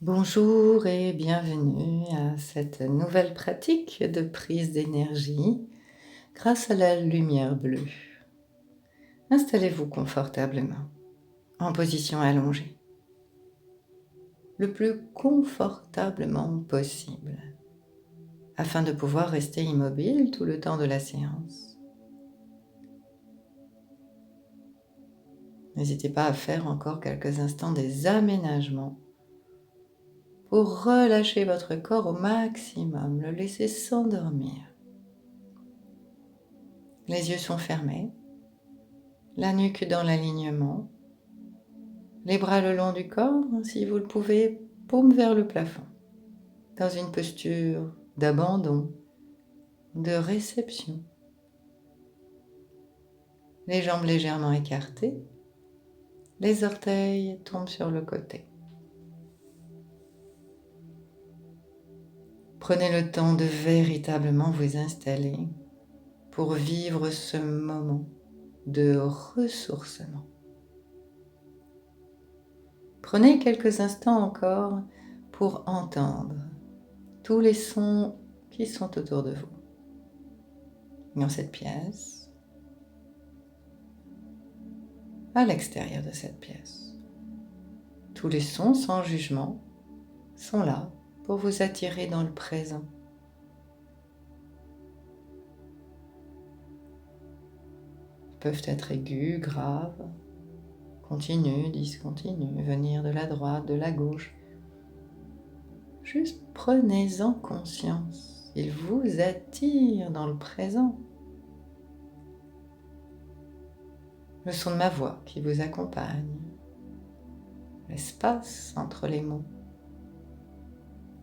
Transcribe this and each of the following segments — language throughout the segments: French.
Bonjour et bienvenue à cette nouvelle pratique de prise d'énergie grâce à la lumière bleue. Installez-vous confortablement en position allongée, le plus confortablement possible, afin de pouvoir rester immobile tout le temps de la séance. N'hésitez pas à faire encore quelques instants des aménagements pour relâcher votre corps au maximum, le laisser s'endormir. Les yeux sont fermés, la nuque dans l'alignement, les bras le long du corps, si vous le pouvez, paume vers le plafond, dans une posture d'abandon, de réception. Les jambes légèrement écartées, les orteils tombent sur le côté. Prenez le temps de véritablement vous installer pour vivre ce moment de ressourcement. Prenez quelques instants encore pour entendre tous les sons qui sont autour de vous, dans cette pièce, à l'extérieur de cette pièce. Tous les sons sans jugement sont là pour vous attirer dans le présent. Ils peuvent être aigus, graves, continus, discontinus, venir de la droite, de la gauche. Juste prenez-en conscience. Ils vous attirent dans le présent. Le son de ma voix qui vous accompagne. L'espace entre les mots.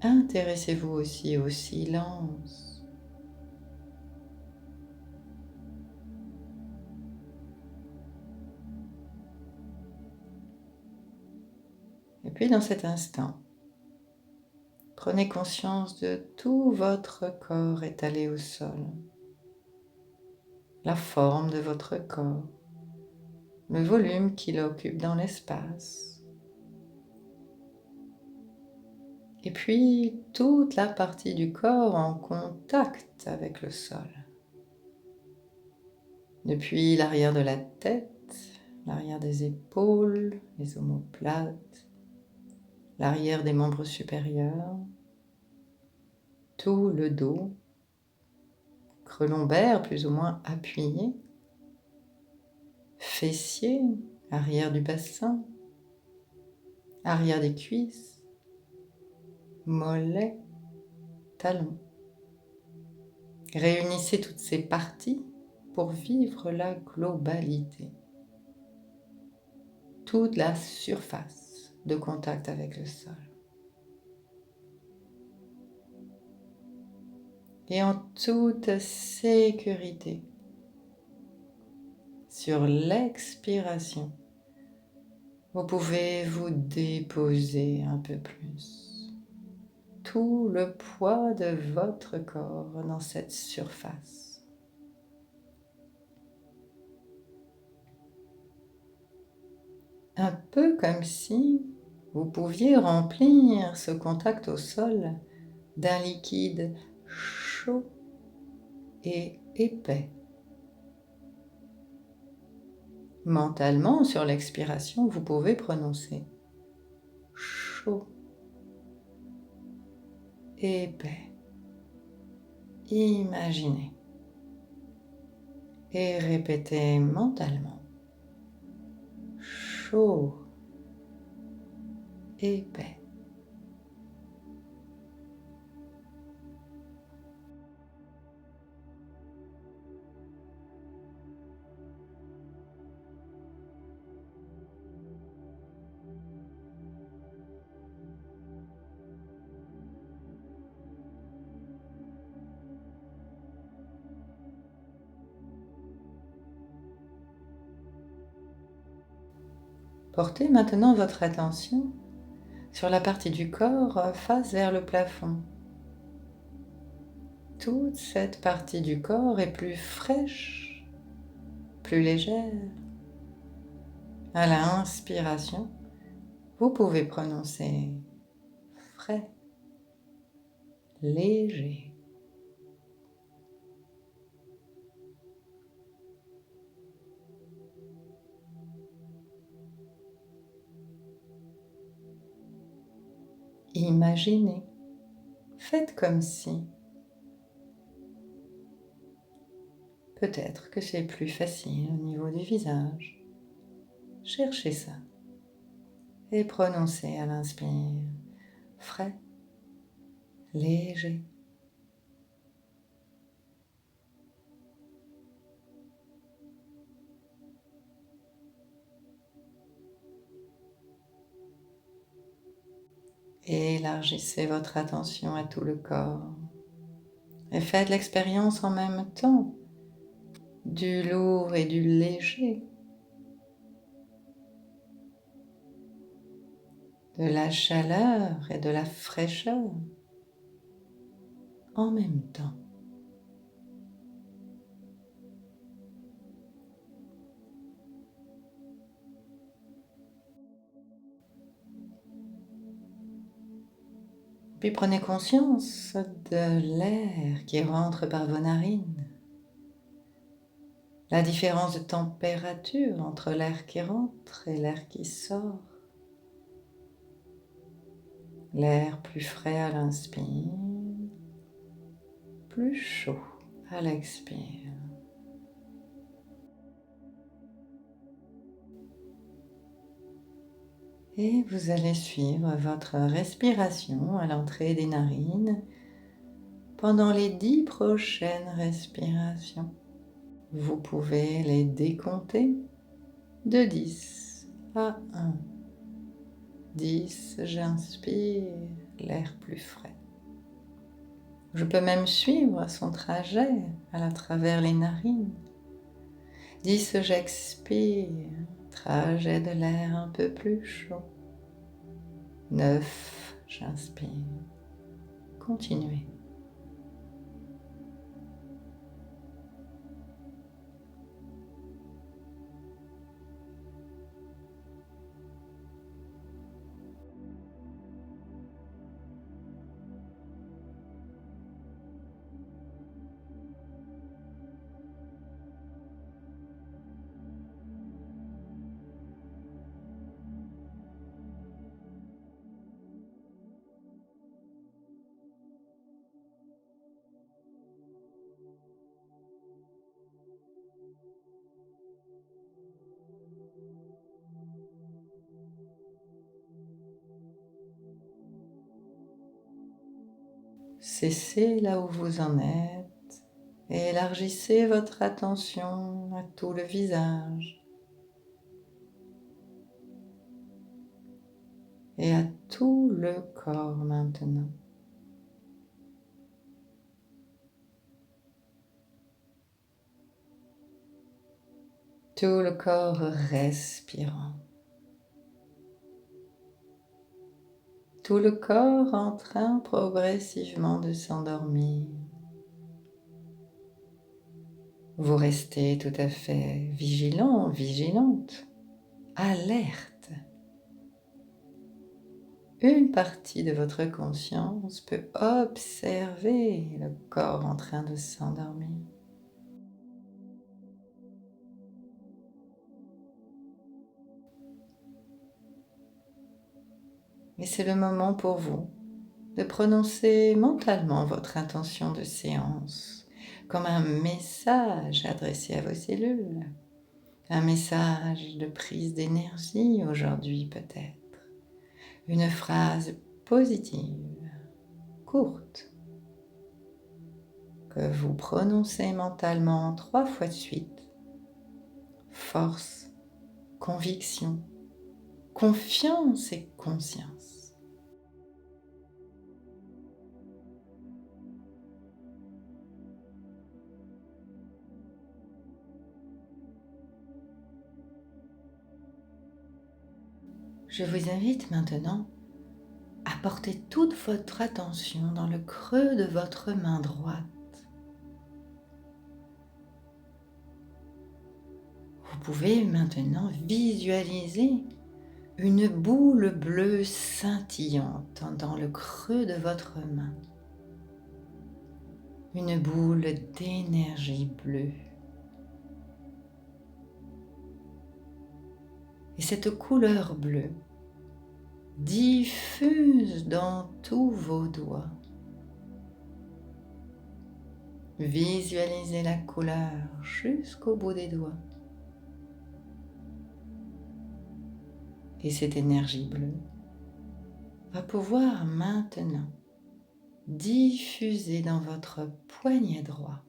Intéressez-vous aussi au silence. Et puis dans cet instant, prenez conscience de tout votre corps étalé au sol, la forme de votre corps, le volume qu'il occupe dans l'espace, et puis toute la partie du corps en contact avec le sol. Depuis l'arrière de la tête, l'arrière des épaules, les omoplates, l'arrière des membres supérieurs, tout le dos, creux lombaire plus ou moins appuyé, fessiers, arrière du bassin, arrière des cuisses, mollets, talons. Réunissez toutes ces parties pour vivre la globalité. Toute la surface de contact avec le sol. Et en toute sécurité, sur l'expiration, vous pouvez vous déposer un peu plus. Tout le poids de votre corps dans cette surface. Un peu comme si vous pouviez remplir ce contact au sol d'un liquide chaud et épais. Mentalement, sur l'expiration, vous pouvez prononcer chaud, épais. Imaginez et répétez mentalement chaud, épais. Portez maintenant votre attention sur la partie du corps face vers le plafond. Toute cette partie du corps est plus fraîche, plus légère. À l'inspiration, vous pouvez prononcer frais, léger. Imaginez, faites comme si. Peut-être que c'est plus facile au niveau du visage. Cherchez ça et prononcez à l'inspire, frais, léger. Et élargissez votre attention à tout le corps et faites l'expérience en même temps du lourd et du léger, de la chaleur et de la fraîcheur en même temps. Puis prenez conscience de l'air qui rentre par vos narines, la différence de température entre l'air qui rentre et l'air qui sort. L'air plus frais à l'inspire, plus chaud à l'expire. Et vous allez suivre votre respiration à l'entrée des narines pendant les 10 prochaines respirations. Vous pouvez les décompter de 10 à 1. 10, j'inspire l'air plus frais. Je peux même suivre son trajet à travers les narines. 10, j'expire, trajet de l'air un peu plus chaud. 9, j'inspire. Continuez. Cessez là où vous en êtes et élargissez votre attention à tout le visage et à tout le corps maintenant. Tout le corps respirant. Tout le corps en train progressivement de s'endormir. Vous restez tout à fait vigilant, vigilante, alerte. Une partie de votre conscience peut observer le corps en train de s'endormir. Et c'est le moment pour vous de prononcer mentalement votre intention de séance comme un message adressé à vos cellules, un message de prise d'énergie aujourd'hui peut-être, une phrase positive, courte, que vous prononcez mentalement 3 fois de suite. Force, conviction, confiance et conscience. Je vous invite maintenant à porter toute votre attention dans le creux de votre main droite. Vous pouvez maintenant visualiser une boule bleue scintillante dans le creux de votre main. Une boule d'énergie bleue. Et cette couleur bleue diffuse dans tous vos doigts. Visualisez la couleur jusqu'au bout des doigts. Et cette énergie bleue va pouvoir maintenant diffuser dans votre poignet droit.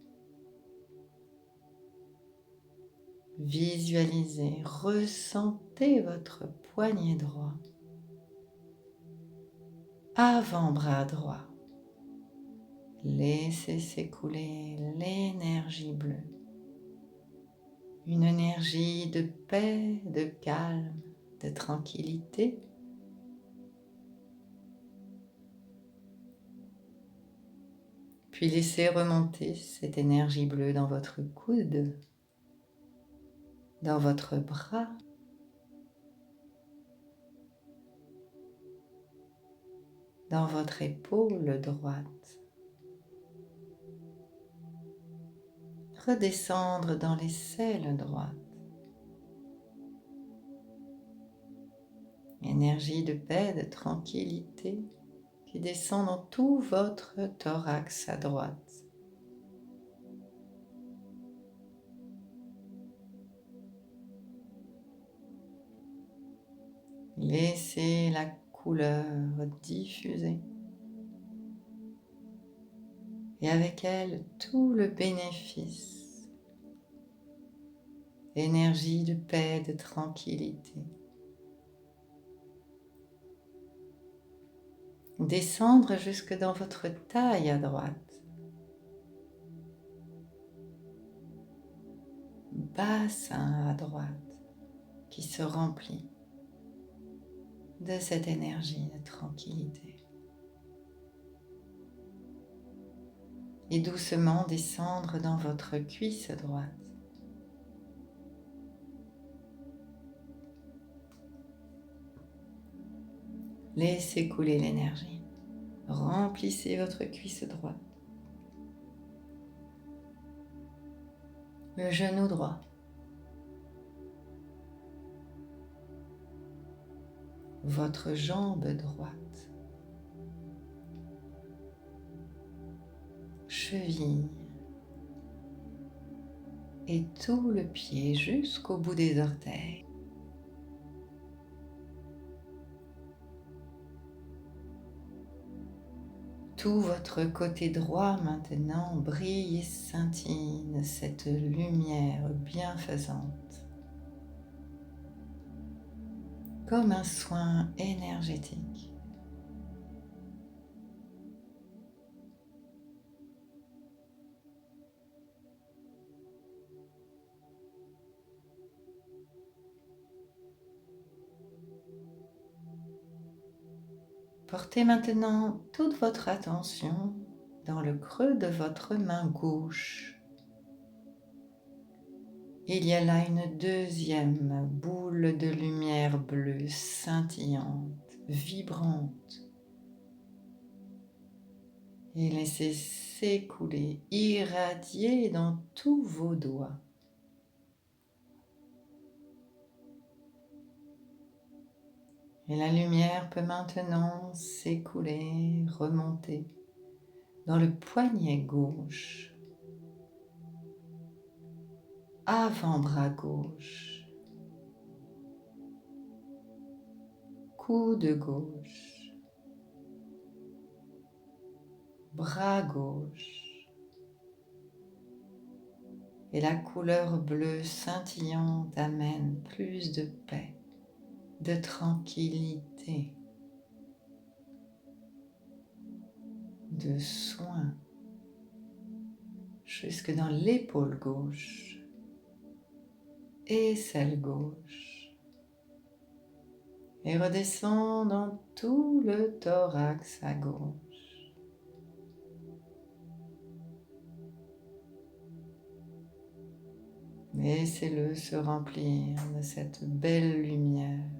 Visualisez, ressentez votre poignet droit, avant-bras droit. Laissez s'écouler l'énergie bleue, une énergie de paix, de calme, de tranquillité. Puis laissez remonter cette énergie bleue dans votre coude, dans votre bras, dans votre épaule droite. Redescendre dans l'aisselle droite. Énergie de paix, de tranquillité qui descend dans tout votre thorax à droite. Laissez la couleur diffuser et avec elle tout le bénéfice, énergie de paix, de tranquillité. Descendre jusque dans votre taille à droite, bassin à droite qui se remplit de cette énergie de tranquillité. Et doucement descendre dans votre cuisse droite. Laissez couler l'énergie. Remplissez votre cuisse droite. Le genou droit. Votre jambe droite. Cheville. Et tout le pied jusqu'au bout des orteils. Tout votre côté droit maintenant brille et scintille de cette lumière bienfaisante, comme un soin énergétique. Portez maintenant toute votre attention dans le creux de votre main gauche. Il y a là une deuxième boule de lumière bleue scintillante, vibrante. Et laissez s'écouler, irradier dans tous vos doigts. Et la lumière peut maintenant s'écouler, remonter dans le poignet gauche, avant-bras gauche, coude gauche, bras gauche. Et la couleur bleue scintillante amène plus de paix, de tranquillité, de soin, jusque dans l'épaule gauche et celle gauche. Et redescend dans tout le thorax à gauche. Laissez-le se remplir de cette belle lumière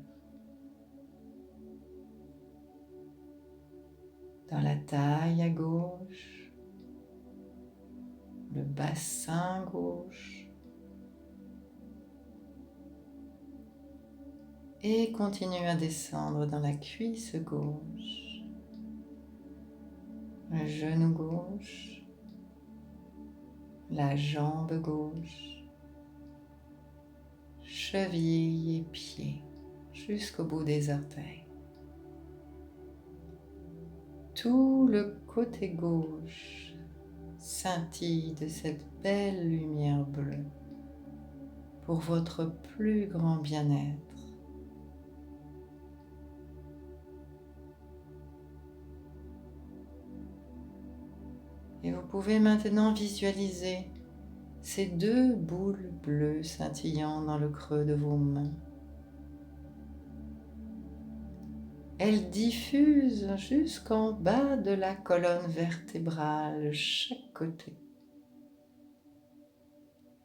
dans la taille à gauche, le bassin gauche, et continue à descendre dans la cuisse gauche, le genou gauche, la jambe gauche, cheville et pied jusqu'au bout des orteils. Tout le côté gauche scintille de cette belle lumière bleue pour votre plus grand bien-être. Et vous pouvez maintenant visualiser ces deux boules bleues scintillant dans le creux de vos mains. Elles diffusent jusqu'en bas de la colonne vertébrale, chaque côté.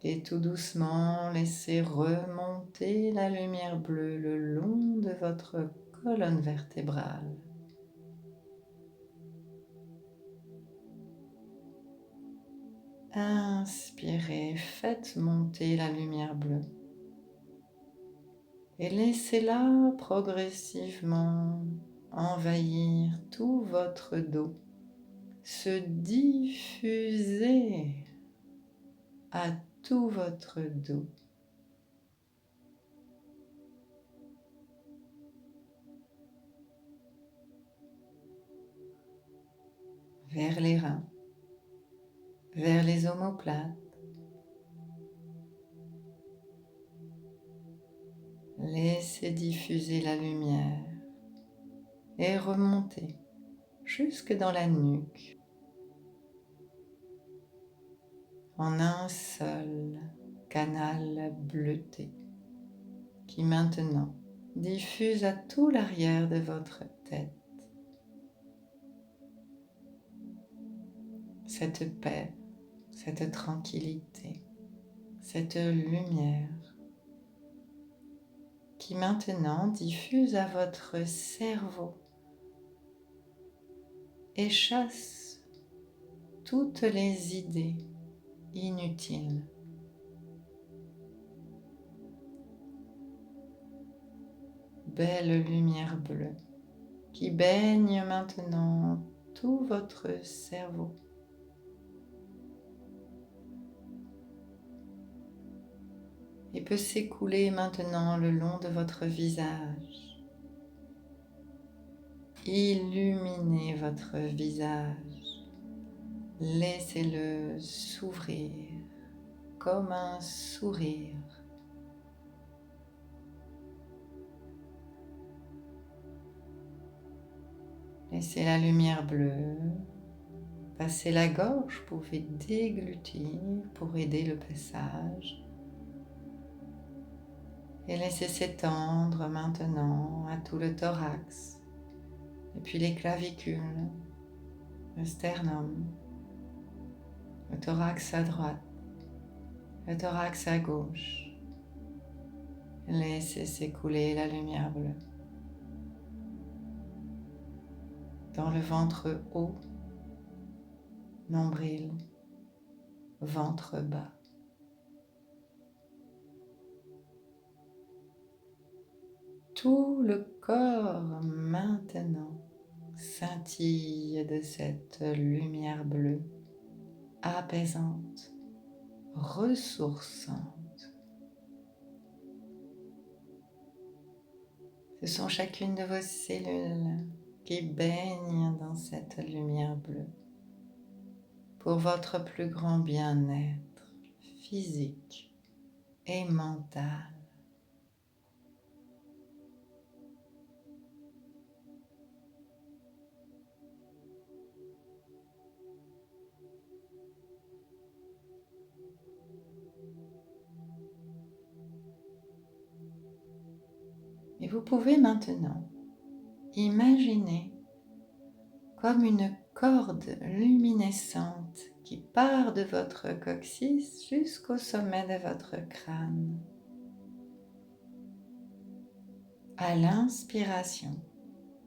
Et tout doucement, laissez remonter la lumière bleue le long de votre colonne vertébrale. Inspirez, faites monter la lumière bleue et laissez-la progressivement envahir tout votre dos, se diffuser à tout votre dos. Vers les reins, vers les omoplates. Laissez diffuser la lumière et remonter jusque dans la nuque en un seul canal bleuté qui maintenant diffuse à tout l'arrière de votre tête cette paix, cette tranquillité, cette lumière qui maintenant diffuse à votre cerveau et chasse toutes les idées inutiles. Belle lumière bleue qui baigne maintenant tout votre cerveau. Et peut s'écouler maintenant le long de votre visage. Illuminez votre visage. Laissez-le s'ouvrir comme un sourire. Laissez la lumière bleue passer la gorge. Vous pouvez déglutir pour aider le passage. Et laissez s'étendre maintenant à tout le thorax, et puis les clavicules, le sternum, le thorax à droite, le thorax à gauche. Laissez s'écouler la lumière bleue dans le ventre haut, nombril, ventre bas. Tout le corps maintenant scintille de cette lumière bleue apaisante, ressourçante. Ce sont chacune de vos cellules qui baignent dans cette lumière bleue pour votre plus grand bien-être physique et mental. Et vous pouvez maintenant imaginer comme une corde luminescente qui part de votre coccyx jusqu'au sommet de votre crâne. À l'inspiration,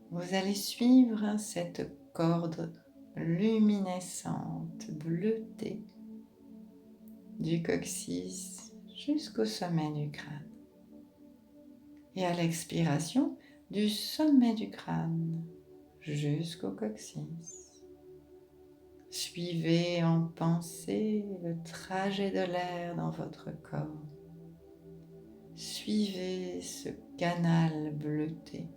vous allez suivre cette corde luminescente, bleutée, du coccyx jusqu'au sommet du crâne. Et à l'expiration, du sommet du crâne jusqu'au coccyx. Suivez en pensée le trajet de l'air dans votre corps. Suivez ce canal bleuté.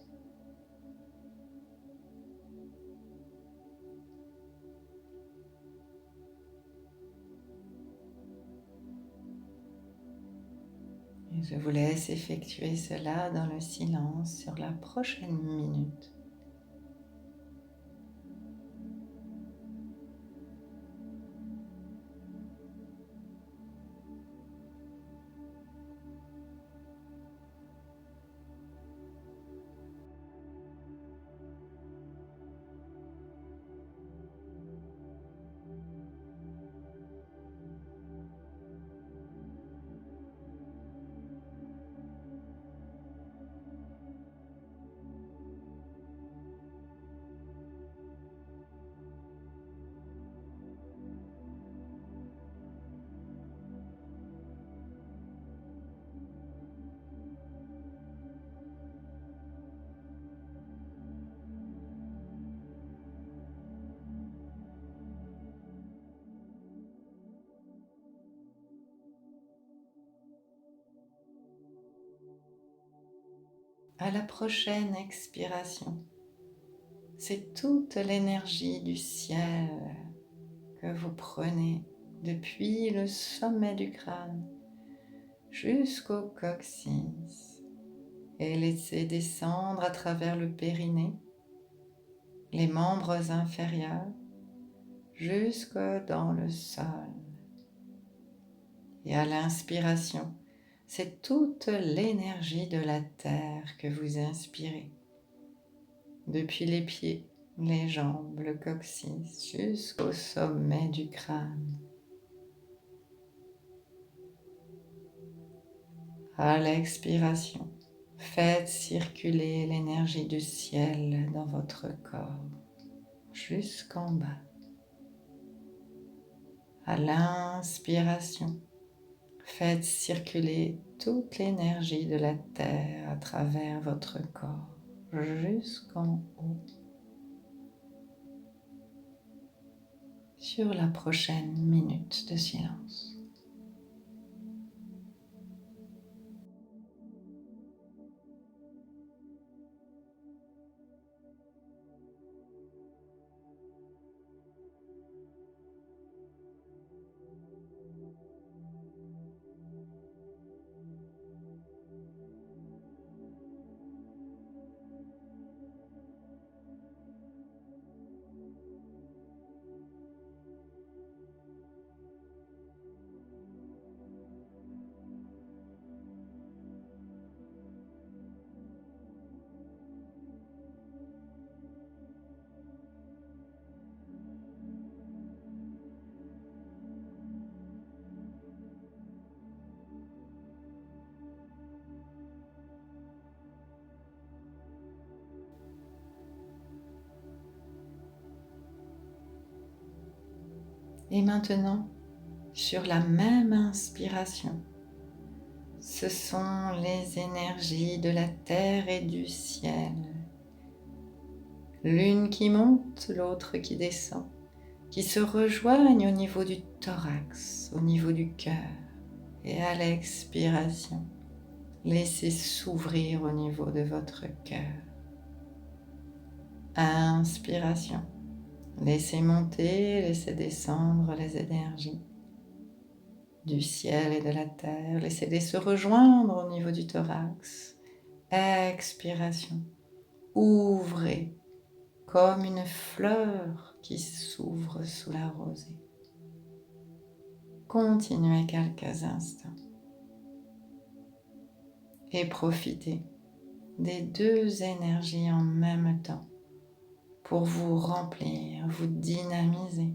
Et je vous laisse effectuer cela dans le silence sur la prochaine minute. À la prochaine expiration, c'est toute l'énergie du ciel que vous prenez depuis le sommet du crâne jusqu'au coccyx et laissez descendre à travers le périnée, les membres inférieurs jusque dans le sol. Et à l'inspiration, c'est toute l'énergie de la terre que vous inspirez, depuis les pieds, les jambes, le coccyx, jusqu'au sommet du crâne. À l'expiration, faites circuler l'énergie du ciel dans votre corps, jusqu'en bas. À l'inspiration, faites circuler toute l'énergie de la terre à travers votre corps, jusqu'en haut. Sur la prochaine minute de silence. Et maintenant, sur la même inspiration, ce sont les énergies de la terre et du ciel, l'une qui monte, l'autre qui descend, qui se rejoignent au niveau du thorax, au niveau du cœur. Et à l'expiration, laissez s'ouvrir au niveau de votre cœur. Inspiration. Laissez monter, laissez descendre les énergies du ciel et de la terre. Laissez-les se rejoindre au niveau du thorax. Expiration. Ouvrez comme une fleur qui s'ouvre sous la rosée. Continuez quelques instants et profitez des deux énergies en même temps pour vous remplir, vous dynamiser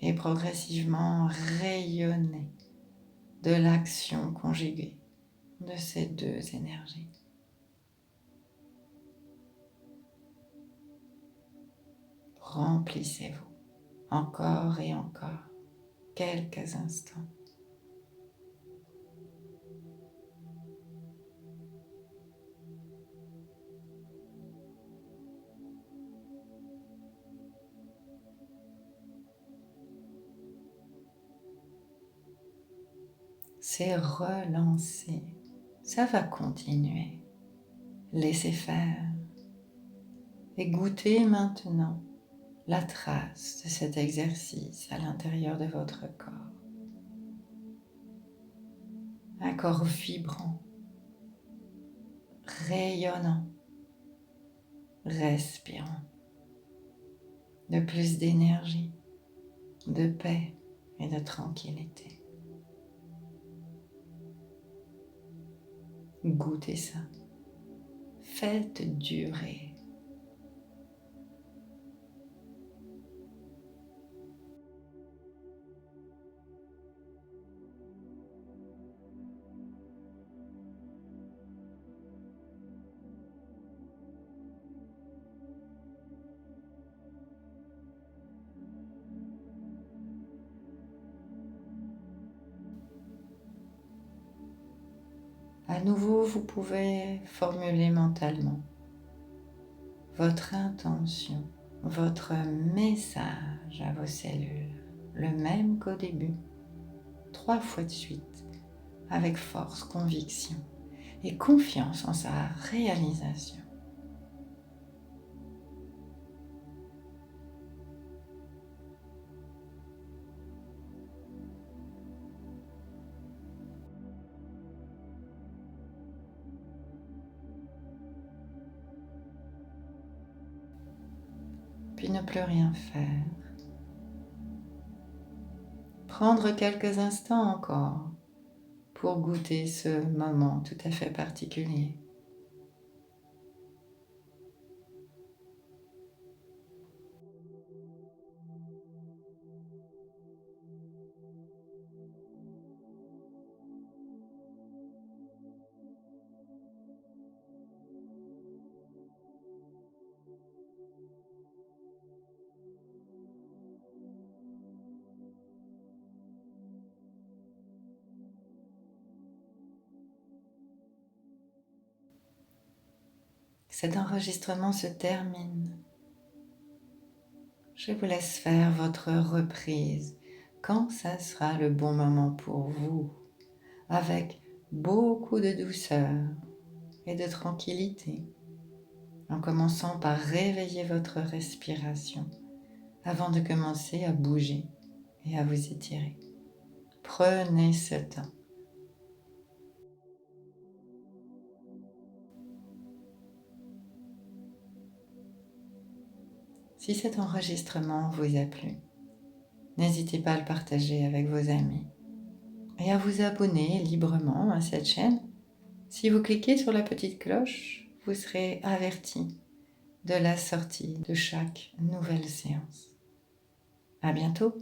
et progressivement rayonner de l'action conjuguée de ces deux énergies. remplissez-vous encore et encore, quelques instants. C'est relancer, ça va continuer. Laissez faire et goûtez maintenant la trace de cet exercice à l'intérieur de votre corps. Un corps vibrant, rayonnant, respirant, de plus d'énergie, de paix et de tranquillité. Goûtez ça. Faites durer. À nouveau, vous pouvez formuler mentalement votre intention, votre message à vos cellules, le même qu'au début, 3 fois de suite, avec force, conviction et confiance en sa réalisation. Puis ne plus rien faire. Prendre quelques instants encore pour goûter ce moment tout à fait particulier. Cet enregistrement se termine. Je vous laisse faire votre reprise quand ça sera le bon moment pour vous, avec beaucoup de douceur et de tranquillité, en commençant par réveiller votre respiration avant de commencer à bouger et à vous étirer. Prenez ce temps. Si cet enregistrement vous a plu, n'hésitez pas à le partager avec vos amis et à vous abonner librement à cette chaîne. Si vous cliquez sur la petite cloche, vous serez averti de la sortie de chaque nouvelle séance. À bientôt!